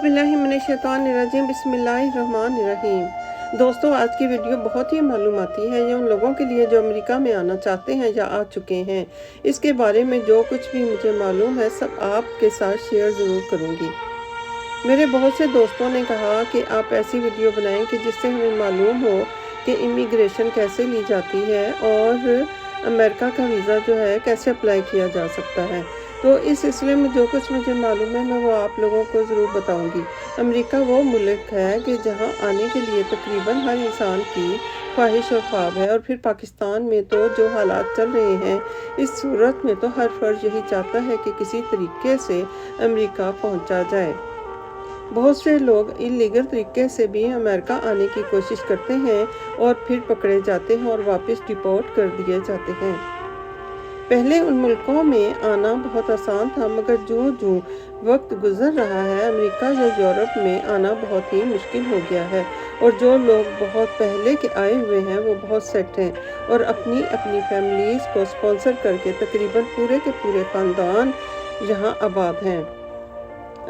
औज़ुबिल्लाहिमिनश्शैतानिर्रजीम बिस्मिल्लाहिर्रहमानिर्रहीम। दोस्तों, आज की वीडियो बहुत ही मालूमाती है। ये उन लोगों के लिए जो अमेरिका में आना चाहते हैं या आ चुके हैं। इसके बारे में जो कुछ भी मुझे मालूम है सब आपके साथ शेयर ज़रूर करूँगी। मेरे बहुत से दोस्तों ने कहा कि आप ऐसी वीडियो बनाएं कि जिससे हमें मालूम हो कि इमिग्रेशन कैसे ली जाती है और अमेरिका का वीज़ा जो है कैसे अप्लाई किया जा सकता है। तो इस सिलसिले में जो कुछ मुझे मालूम है मैं वो आप लोगों को ज़रूर बताऊंगी। अमेरिका वो मुल्क है कि जहां आने के लिए तकरीबन हर इंसान की ख्वाहिश और ख्वाब है, और फिर पाकिस्तान में तो जो हालात चल रहे हैं इस सूरत में तो हर फर्ज यही चाहता है कि किसी तरीके से अमेरिका पहुंचा जाए। बहुत से लोग इलीगल तरीके से भी अमेरिका आने की कोशिश करते हैं और फिर पकड़े जाते हैं और वापस डिपोर्ट कर दिए जाते हैं। पहले उन मुल्कों में आना बहुत आसान था, मगर जो वक्त गुजर रहा है अमेरिका या यूरोप में आना बहुत ही मुश्किल हो गया है। और जो लोग बहुत पहले के आए हुए हैं वो बहुत सेट हैं और अपनी अपनी फैमिलीज़ को स्पॉन्सर करके तकरीबन पूरे के पूरे ख़ानदान यहाँ आबाद हैं।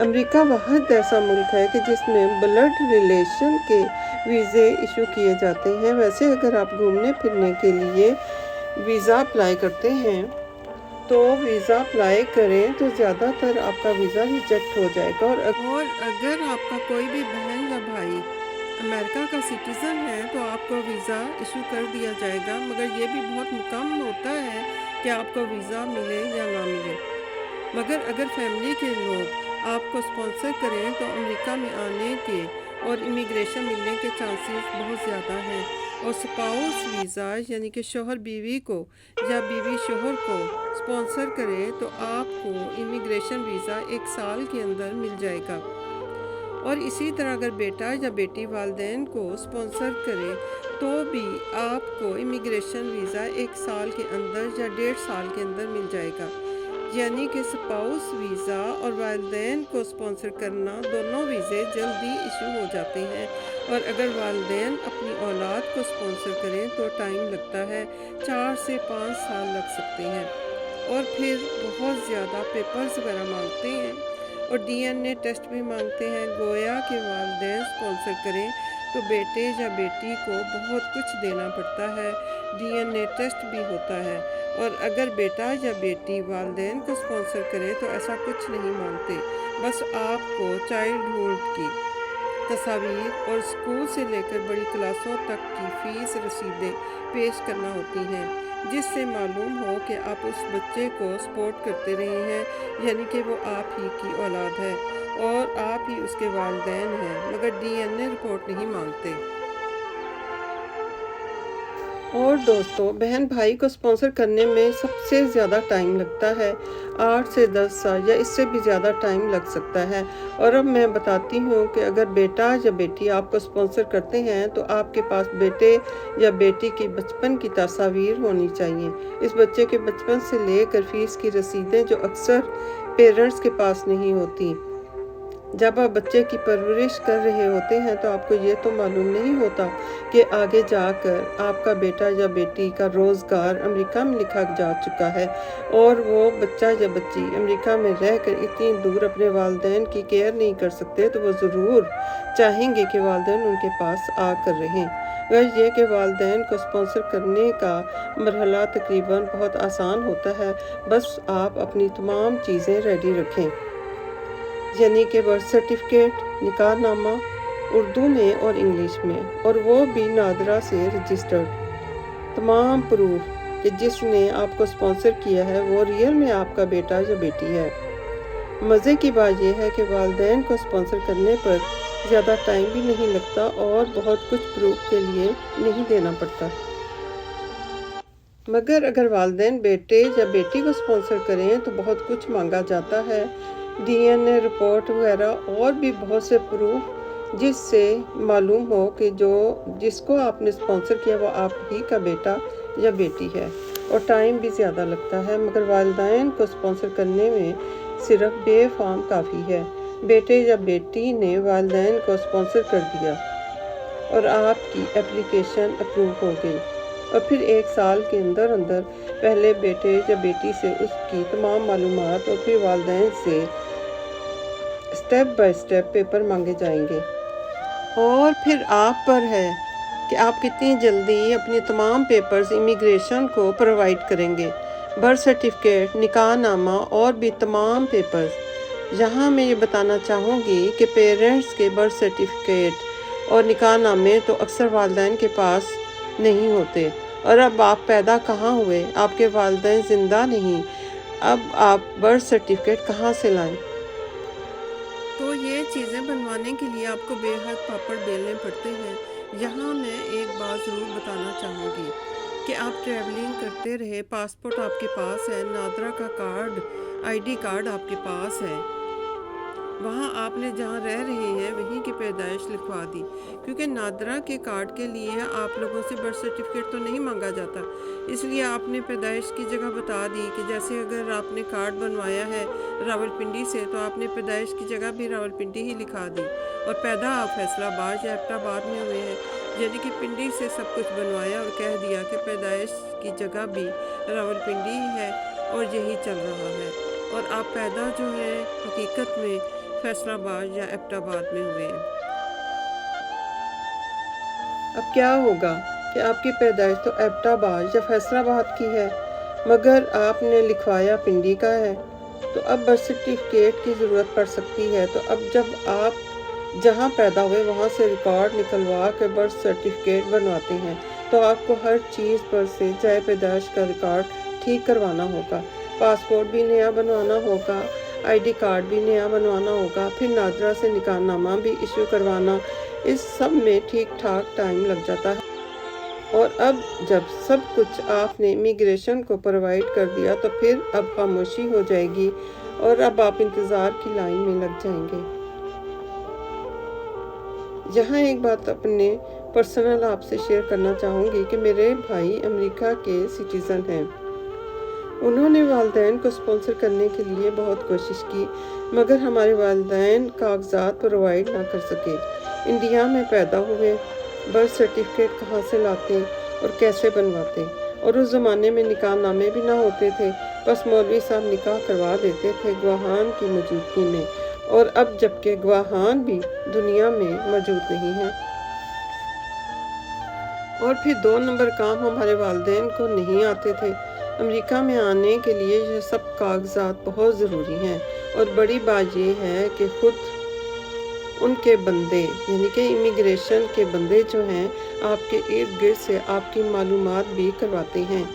अमेरिका वाहिद ऐसा मुल्क है कि जिसमें ब्लड रिलेशन के वीज़े इशू किए जाते हैं। वैसे अगर आप घूमने फिरने के लिए वीज़ा अप्लाई करते हैं तो वीज़ा अप्लाई करें तो ज़्यादातर आपका वीज़ा रिजेक्ट हो जाएगा। और अगर आपका कोई भी बहन या भाई अमेरिका का सिटीज़न है तो आपको वीज़ा इशू कर दिया जाएगा, मगर ये भी बहुत कम होता है कि आपको वीज़ा मिले या ना मिले। मगर अगर फैमिली के लोग आपको स्पॉन्सर करें तो अमेरिका में आने के और इमिग्रेशन मिलने के चांसेस बहुत ज़्यादा हैं। और स्पाउस वीज़ा यानी कि शोहर बीवी को या बीवी शोहर को स्पॉन्सर करे तो आपको इमिग्रेशन वीज़ा 1 साल के अंदर मिल जाएगा। और इसी तरह अगर बेटा या बेटी वालिदैन को स्पॉन्सर करे तो भी आपको इमिग्रेशन वीज़ा 1 साल के अंदर या 1.5 साल के अंदर मिल जाएगा। यानी कि स्पाउस वीज़ा और वालिदैन को स्पॉन्सर करना दोनों वीज़े जल्दी इशू हो जाते हैं। और अगर वालिदैन अपनी औलाद को स्पॉन्सर करें तो टाइम लगता है, 4 से 5 साल लग सकते हैं। और फिर बहुत ज़्यादा पेपर्स वगैरह मांगते हैं और DNA टेस्ट भी मांगते हैं। गोया के वालिदैन स्पॉन्सर करें तो बेटे या बेटी को बहुत कुछ देना पड़ता है, DNA टेस्ट भी होता है। और अगर बेटा या बेटी वालिदैन को स्पॉन्सर करे तो ऐसा कुछ नहीं मांगते, बस आपको चाइल्डहुड की तस्वीर और स्कूल से लेकर बड़ी क्लासों तक की फ़ीस रसीदें पेश करना होती हैं, जिससे मालूम हो कि आप उस बच्चे को सपोर्ट करते रहे हैं, यानी कि वो आप ही की औलाद है और आप ही उसके वालिदैन हैं, मगर DNA रिपोर्ट नहीं मांगते। और दोस्तों, बहन भाई को स्पॉन्सर करने में सबसे ज़्यादा टाइम लगता है, 8 से 10 साल या इससे भी ज़्यादा टाइम लग सकता है। और अब मैं बताती हूँ कि अगर बेटा या बेटी आपको स्पॉन्सर करते हैं तो आपके पास बेटे या बेटी की बचपन की तस्वीर होनी चाहिए। इस बच्चे के बचपन से लेकर फ़ीस की रसीदें जो अक्सर पेरेंट्स के पास नहीं होती। जब आप बच्चे की परवरिश कर रहे होते हैं तो आपको ये तो मालूम नहीं होता कि आगे जाकर आपका बेटा या बेटी का रोज़गार अमेरिका में लिखा जा चुका है और वो बच्चा या बच्ची अमेरिका में रहकर इतनी दूर अपने वालिदैन की केयर नहीं कर सकते, तो वो ज़रूर चाहेंगे कि वालिदैन उनके पास आकर रहें। गर्ज ये कि वालिदैन को स्पॉन्सर करने का मरहला तकरीबन बहुत आसान होता है, बस आप अपनी तमाम चीज़ें रेडी रखें, यानी कि बर्थ सर्टिफिकेट, निकाहनामा उर्दू में और इंग्लिश में, और वो भी नादरा से रजिस्टर्ड, तमाम प्रूफ कि जिसने आपको स्पॉन्सर किया है वो रियल में आपका बेटा या बेटी है। मज़े की बात यह है कि वालिदैन को स्पॉन्सर करने पर ज़्यादा टाइम भी नहीं लगता और बहुत कुछ प्रूफ के लिए नहीं देना पड़ता। मगर अगर वालिदैन बेटे या बेटी को स्पॉन्सर करें तो बहुत कुछ मांगा जाता है, DNA रिपोर्ट वगैरह और भी बहुत से प्रूफ, जिससे मालूम हो कि जिसको आपने स्पॉन्सर किया वो आप ही का बेटा या बेटी है। और टाइम भी ज़्यादा लगता है, मगर वालिदैन को स्पॉन्सर करने में सिर्फ बेफाम काफ़ी है। बेटे या बेटी ने वालिदैन को स्पॉन्सर कर दिया और आपकी एप्लीकेशन अप्रूव हो गई, और फिर 1 साल के अंदर पहले बेटे या बेटी से उसकी तमाम मालूमात और फिर वालिदैन से स्टेप बाय स्टेप पेपर मांगे जाएंगे और फिर आप पर है कि आप कितनी जल्दी अपने तमाम पेपर्स इमिग्रेशन को प्रोवाइड करेंगे। बर्थ सर्टिफिकेट, निकाह नामा और भी तमाम पेपर्स। यहाँ मैं ये बताना चाहूँगी कि पेरेंट्स के बर्थ सर्टिफिकेट और निकाह नामे तो अक्सर वालिदैन के पास नहीं होते, और अब आप पैदा कहाँ हुए, आपके वालिदैन ज़िंदा नहीं, अब आप बर्थ सर्टिफिकेट कहाँ से लाएं? तो ये चीज़ें बनवाने के लिए आपको बेहद पापड़ बेलने पड़ते हैं। यहाँ मैं एक बात ज़रूर बताना चाहूँगी कि आप ट्रैवलिंग करते रहे, पासपोर्ट आपके पास है, नादरा का कार्ड, आईडी कार्ड आपके पास है, वहाँ आपने जहाँ रह रहे हैं वहीं की पैदाइश लिखवा दी, क्योंकि नादरा के कार्ड के लिए आप लोगों से बर्थ सर्टिफिकेट तो नहीं मांगा जाता, इसलिए आपने पैदाइश की जगह बता दी कि जैसे अगर आपने कार्ड बनवाया है रावलपिंडी से तो आपने पैदाइश की जगह भी रावलपिंडी ही लिखा दी, और पैदा आप फैसलाबाद या एबटाबाद में हुए हैं, यानी कि पिंडी से सब कुछ बनवाया और कह दिया कि पैदाइश की जगह भी रावलपिंडी ही है और यही चल रहा है, और आप पैदा जो है हकीकत में फैसलाबाद या एबटाबाद में हुए हैं। अब क्या होगा कि आपकी पैदाइश तो एबटाबाद या फैसलाबाद की है, मगर आपने लिखवाया पिंडी का है, तो अब बर्थ सर्टिफिकेट की ज़रूरत पड़ सकती है। तो अब जब आप जहाँ पैदा हुए वहाँ से रिकॉर्ड निकलवा के बर्थ सर्टिफिकेट बनवाते हैं, तो आपको हर चीज़ पर से जाए पैदाइश का रिकॉर्ड ठीक करवाना होगा, पासपोर्ट भी नया बनवाना होगा, आईडी कार्ड भी नया बनवाना होगा, फिर नादरा से निकाहनामा भी इशू करवाना, इस सब में ठीक ठाक टाइम लग जाता है। और अब जब सब कुछ आपने इमिग्रेशन को प्रोवाइड कर दिया तो फिर अब खामोशी हो जाएगी और अब आप इंतज़ार की लाइन में लग जाएंगे। यहाँ एक बात अपने पर्सनल आपसे शेयर करना चाहूँगी कि मेरे भाई अमेरिका के सिटीज़न हैं। उन्होंने वालिदैन को स्पॉन्सर करने के लिए बहुत कोशिश की, मगर हमारे वालिदैन कागजात प्रोवाइड ना कर सके। इंडिया में पैदा हुए, बर्थ सर्टिफिकेट कहाँ से लाते और कैसे बनवाते, और उस ज़माने में निकाह नामे भी ना होते थे, बस मौलवी साहब निकाह करवा देते थे गवाहान की मौजूदगी में, और अब जबकि गवाहान भी दुनिया में मौजूद नहीं है। और फिर 2 नंबर काम हमारे वालिदैन को नहीं आते थे। अमेरिका में आने के लिए ये सब कागजात बहुत ज़रूरी हैं, और बड़ी बात ये है कि खुद उनके बंदे यानी कि इमिग्रेशन के बंदे जो हैं आपके इर्द गिर्द से आपकी मालूमात भी करवाते हैं।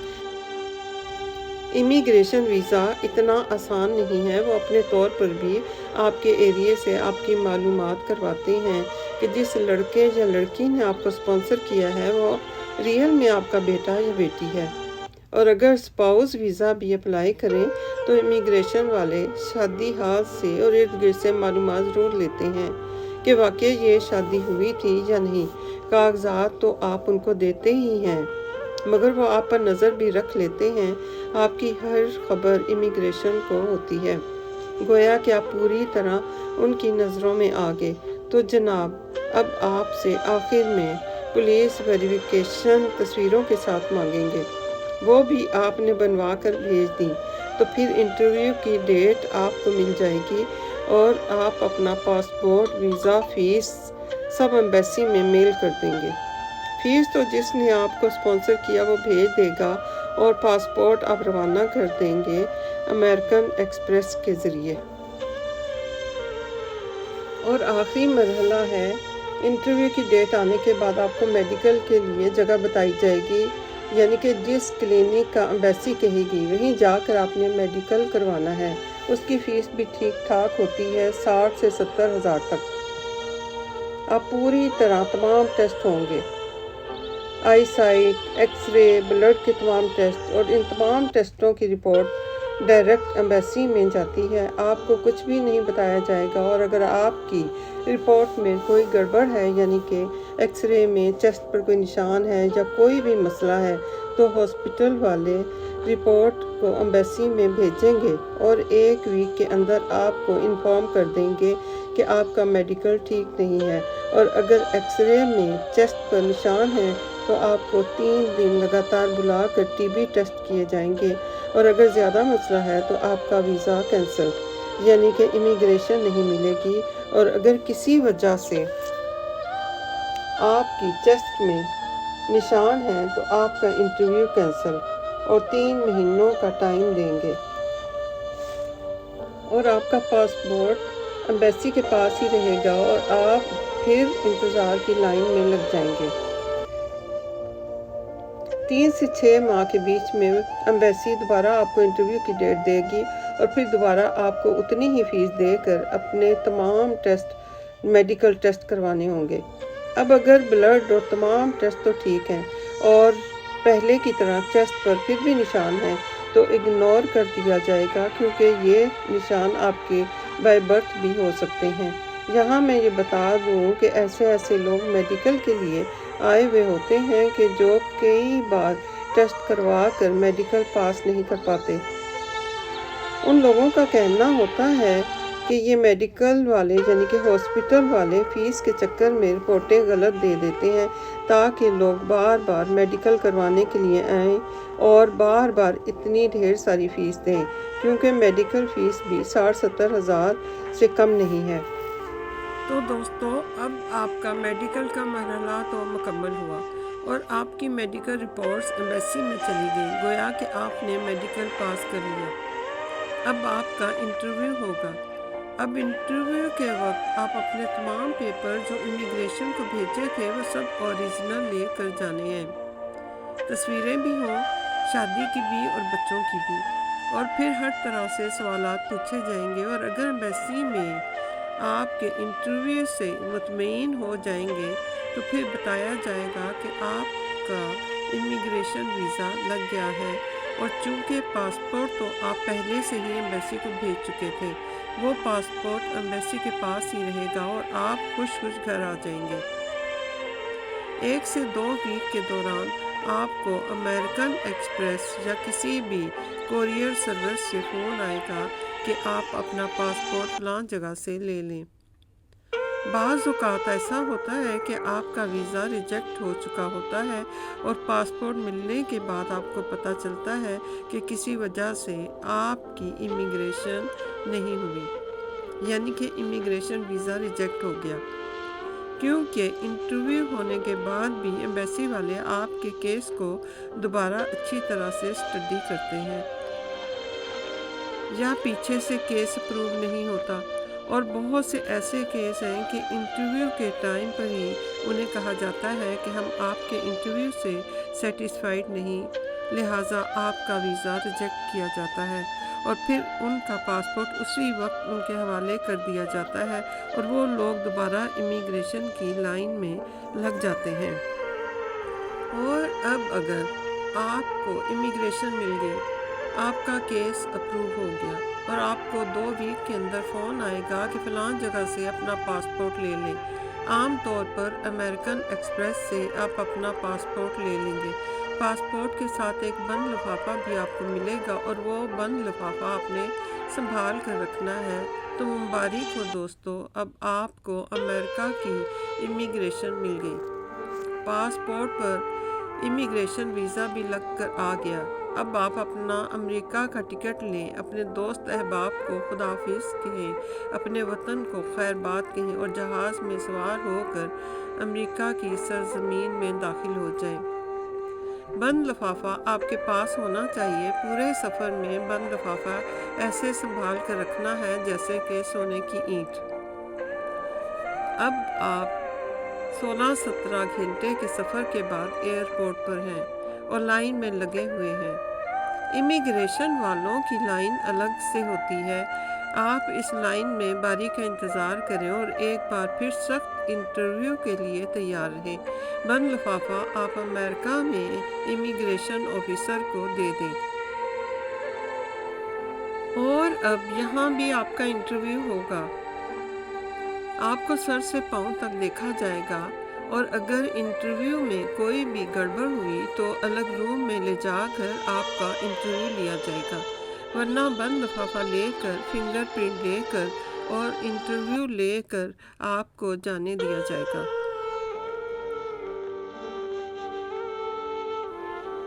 इमिग्रेशन वीज़ा इतना आसान नहीं है, वो अपने तौर पर भी आपके एरिए से आपकी मालूमात करवाते हैं कि जिस लड़के या लड़की ने आपको स्पॉन्सर किया है वो रियल में आपका बेटा या बेटी है। और अगर स्पाउस वीज़ा भी अप्लाई करें तो इमिग्रेशन वाले शादी हाल से और इर्द गिर्द से मालूमात ज़रूर लेते हैं कि वाकई ये शादी हुई थी या नहीं। कागजात तो आप उनको देते ही हैं, मगर वो आप पर नज़र भी रख लेते हैं, आपकी हर खबर इमिग्रेशन को होती है, गोया कि आप पूरी तरह उनकी नज़रों में आ गए। तो जनाब अब आपसे आखिर में पुलिस वेरिफिकेशन तस्वीरों के साथ मांगेंगे, वो भी आपने बनवा कर भेज दी, तो फिर इंटरव्यू की डेट आपको मिल जाएगी और आप अपना पासपोर्ट, वीज़ा, फ़ीस सब एम्बेसी में मेल कर देंगे। फ़ीस तो जिसने आपको स्पॉन्सर किया वो भेज देगा, और पासपोर्ट आप रवाना कर देंगे अमेरिकन एक्सप्रेस के ज़रिए। और आखिरी मरहला है, इंटरव्यू की डेट आने के बाद आपको मेडिकल के लिए जगह बताई जाएगी, यानी कि जिस क्लिनिक का एम्बेसी कहेगी वहीं जाकर आपने मेडिकल करवाना है। उसकी फ़ीस भी ठीक ठाक होती है, 60 से 70 हज़ार तक। आप पूरी तरह तमाम टेस्ट होंगे, आई साइट, एक्सरे, ब्लड के तमाम टेस्ट, और इन तमाम टेस्टों की रिपोर्ट डायरेक्ट एम्बेसी में जाती है। आपको कुछ भी नहीं बताया जाएगा, और अगर आपकी रिपोर्ट में कोई गड़बड़ है, यानी कि एक्सरे में चेस्ट पर कोई निशान है या कोई भी मसला है, तो हॉस्पिटल वाले रिपोर्ट को एम्बेसी में भेजेंगे और 1 वीक के अंदर आपको इन्फॉर्म कर देंगे कि आपका मेडिकल ठीक नहीं है। और अगर एक्सरे में चेस्ट पर निशान है तो आपको 3 दिन लगातार बुलाकर टीबी टेस्ट किए जाएंगे, और अगर ज़्यादा मसला है तो आपका वीज़ा कैंसिल। یعنی کہ امیگریشن نہیں ملے گی، اور اگر کسی وجہ سے آپ کی چیسٹ میں نشان ہیں تو آپ کا انٹرویو کینسل اور 3 مہینوں کا ٹائم دیں گے، اور آپ کا پاسپورٹ ایمبیسی کے پاس ہی رہے گا اور آپ پھر انتظار کی لائن میں لگ جائیں گے۔ 3 سے 6 ماہ کے بیچ میں ایمبیسی دوبارہ آپ کو انٹرویو کی ڈیٹ دے گی، اور پھر دوبارہ آپ کو اتنی ہی فیس دے کر اپنے تمام میڈیکل ٹیسٹ کروانے ہوں گے۔ اب اگر بلڈ اور تمام ٹیسٹ تو ٹھیک ہیں اور پہلے کی طرح چیسٹ پر پھر بھی نشان ہیں تو اگنور کر دیا جائے گا، کیونکہ یہ نشان آپ کے بائی برتھ بھی ہو سکتے ہیں۔ یہاں میں یہ بتا دوں کہ ایسے لوگ میڈیکل کے لیے آئے ہوئے ہوتے ہیں کہ جو کئی بار ٹیسٹ کروا کر میڈیکل پاس نہیں کر پاتے۔ ان لوگوں کا کہنا ہوتا ہے کہ یہ میڈیکل والے یعنی کہ ہاسپٹل والے فیس کے چکر میں رپورٹیں غلط دے دیتے ہیں تاکہ لوگ بار بار میڈیکل کروانے کے لیے آئیں اور بار بار اتنی ڈھیر ساری فیس دیں، کیونکہ میڈیکل فیس بھی 60-70 ہزار سے کم نہیں ہے۔ تو دوستو، اب آپ کا میڈیکل کا مرحلہ تو مکمل ہوا اور آپ کی میڈیکل رپورٹس ایمبیسی میں چلی گئی، گویا کہ آپ نے میڈیکل پاس کر لیا۔ اب آپ کا انٹرویو ہوگا۔ اب انٹرویو کے وقت آپ اپنے تمام پیپر جو امیگریشن کو بھیجے تھے وہ سب اوریجنل لے کر جانے ہیں، تصویریں بھی ہوں، شادی کی بھی اور بچوں کی بھی، اور پھر ہر طرح سے سوالات پوچھے جائیں گے، اور اگر ایمبیسی میں آپ کے انٹرویو سے مطمئن ہو جائیں گے تو پھر بتایا جائے گا کہ آپ کا امیگریشن ویزا لگ گیا ہے، اور چونکہ پاسپورٹ تو آپ پہلے سے ہی ایمبیسی کو بھیج چکے تھے، وہ پاسپورٹ ایمبیسی کے پاس ہی رہے گا اور آپ خوش گھر آ جائیں گے۔ 1 سے 2 ویک کے دوران آپ کو امریکن ایکسپریس یا کسی بھی کوریئر سروس سے فون آئے گا کہ آپ اپنا پاسپورٹ فلاں جگہ سے لے لیں۔ بعض اوقات ایسا ہوتا ہے کہ آپ کا ویزا ریجیکٹ ہو چکا ہوتا ہے اور پاسپورٹ ملنے کے بعد آپ کو پتہ چلتا ہے کہ کسی وجہ سے آپ کی امیگریشن نہیں ہوئی، یعنی کہ امیگریشن ویزا ریجیکٹ ہو گیا، کیونکہ انٹرویو ہونے کے بعد بھی ایمبیسی والے آپ کے کیس کو دوبارہ اچھی طرح سے اسٹڈی کرتے ہیں، یا پیچھے سے کیس اپروو نہیں ہوتا، اور بہت سے ایسے کیس ہیں کہ انٹرویو کے ٹائم پر ہی انہیں کہا جاتا ہے کہ ہم آپ کے انٹرویو سے سیٹسفائیڈ نہیں، لہٰذا آپ کا ویزا ریجیکٹ کیا جاتا ہے، اور پھر ان کا پاسپورٹ اسی وقت ان کے حوالے کر دیا جاتا ہے اور وہ لوگ دوبارہ امیگریشن کی لائن میں لگ جاتے ہیں۔ اور اب اگر آپ کو امیگریشن مل گئی، آپ کا کیس اپروو ہو گیا اور آپ کو 2 ویک کے اندر فون آئے گا کہ فلاں جگہ سے اپنا پاسپورٹ لے لیں۔ عام طور پر امریکن ایکسپریس سے آپ اپنا پاسپورٹ لے لیں گے۔ پاسپورٹ کے ساتھ ایک بند لفافہ بھی آپ کو ملے گا اور وہ بند لفافہ آپ نے سنبھال کر رکھنا ہے۔ تو مبارک ہو دوستو، اب آپ کو امریکہ کی امیگریشن مل گئی، پاسپورٹ پر امیگریشن ویزا بھی لگ کر آ گیا۔ اب آپ اپنا امریکہ کا ٹکٹ لیں، اپنے دوست احباب کو خدا حافظ کہیں، اپنے وطن کو خیر بات کہیں اور جہاز میں سوار ہو کر امریکہ کی سرزمین میں داخل ہو جائیں۔ بند لفافہ آپ کے پاس ہونا چاہیے۔ پورے سفر میں بند لفافہ ایسے سنبھال کر رکھنا ہے جیسے کہ سونے کی اینٹ۔ اب آپ 16-17 گھنٹے کے سفر کے بعد ایئرپورٹ پر ہیں اور لائن میں لگے ہوئے ہیں۔ امیگریشن والوں کی لائن الگ سے ہوتی ہے، آپ اس لائن میں باری کا انتظار کریں اور ایک بار پھر سخت انٹرویو کے لیے تیار رہیں۔ بند لفافہ آپ امریکہ میں امیگریشن آفیسر کو دے دیں۔ اور اب یہاں بھی آپ کا انٹرویو ہوگا، آپ کو سر سے پاؤں تک دیکھا جائے گا، اور اگر انٹرویو میں کوئی بھی گڑبڑ ہوئی تو الگ روم میں لے جا کر آپ کا انٹرویو لیا جائے گا، ورنہ بند لفافہ لے کر، فنگر پرنٹ لے کر اور انٹرویو لے کر آپ کو جانے دیا جائے گا۔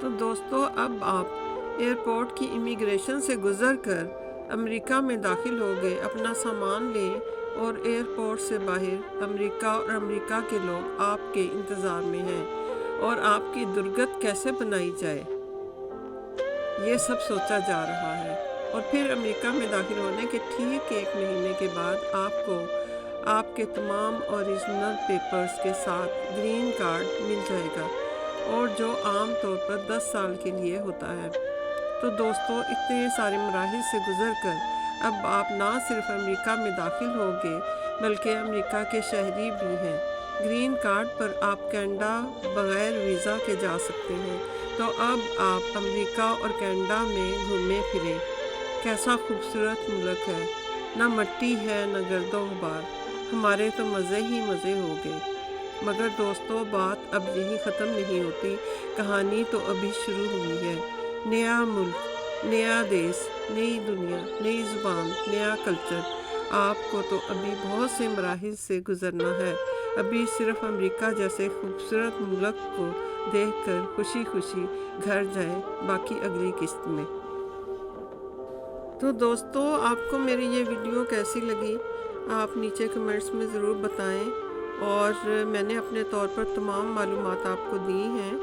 تو دوستو، اب آپ ایئرپورٹ کی امیگریشن سے گزر کر امریکہ میں داخل ہو گئے، اپنا سامان لیں اور ایئرپورٹ سے باہر امریکہ اور امریکہ کے لوگ آپ کے انتظار میں ہیں اور آپ کی درگت کیسے بنائی جائے یہ سب سوچا جا رہا ہے۔ اور پھر امریکہ میں داخل ہونے کے ٹھیک 1 مہینے کے بعد آپ کو آپ کے تمام اوریجنل پیپرز کے ساتھ گرین کارڈ مل جائے گا، اور جو عام طور پر 10 سال کے لیے ہوتا ہے۔ تو دوستو، اتنے سارے مراحل سے گزر کر اب آپ نہ صرف امریکہ میں داخل ہو گئے بلکہ امریکہ کے شہری بھی ہیں۔ گرین کارڈ پر آپ کینیڈا بغیر ویزا کے جا سکتے ہیں۔ تو اب آپ امریکہ اور کینیڈا میں گھومیں پھریں۔ کیسا خوبصورت ملک ہے، نہ مٹی ہے نہ گرد و غبار، ہمارے تو مزے ہی مزے ہو گئے۔ مگر دوستو، بات اب یہی ختم نہیں ہوتی، کہانی تو ابھی شروع ہوئی ہے۔ نیا ملک، نیا دیس، نئی دنیا، نئی زبان، نیا کلچر، آپ کو تو ابھی بہت سے مراحل سے گزرنا ہے۔ ابھی صرف امریکہ جیسے خوبصورت ملک کو دیکھ کر خوشی خوشی گھر جائیں، باقی اگلی قسط میں۔ تو دوستو، آپ کو میری یہ ویڈیو کیسی لگی آپ نیچے کمنٹس میں ضرور بتائیں، اور میں نے اپنے طور پر تمام معلومات آپ کو دی ہیں،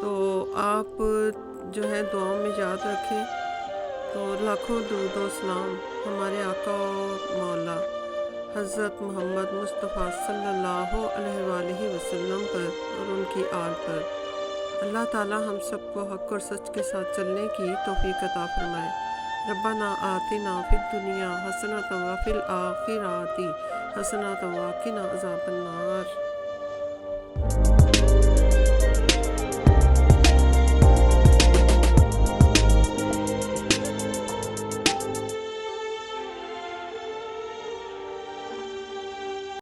تو آپ جو ہے دعاؤں میں یاد رکھیں۔ تو لاکھوں درود و سلام ہمارے آقا اور مولا حضرت محمد مصطفیٰ صلی اللہ علیہ وآلہ وسلم پر اور ان کی آل پر۔ اللہ تعالی ہم سب کو حق اور سچ کے ساتھ چلنے کی توفیق عطا فرمائے۔ ربنا آتنا فی الدنیا حسنۃ وفی الآخرۃ حسنۃ وقنا عذاب النار۔